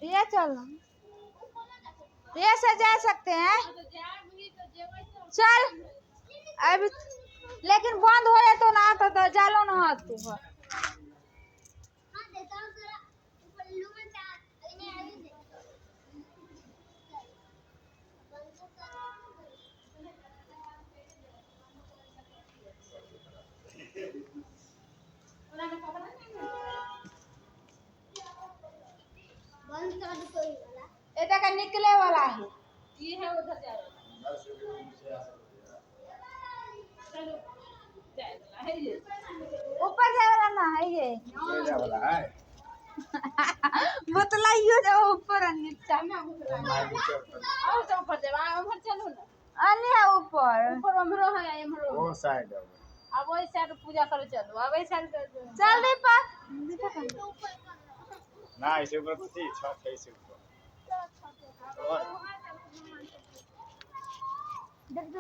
ये चलो, ये से जा सकते हैं। चल अभी, लेकिन बंद हो जाए तो ना तो जालो ना हाथ तू এটা का निकले वाला है, ये है उधर जा रहा है, ऊपर जाए वाला ना है, ये जाए वाला है। बतलाइयो जो ऊपर नीचे ना और सब ऊपर जाए, ऊपर चलो ना, अने है ऊपर ऊपर हमरो है, हमरो वो साइड है। अब वही साइड पूजा करे चलो, अब वही साइड चल रे पर ना इसे ऊपर तो थी छत है इसे ऊपर। देख दो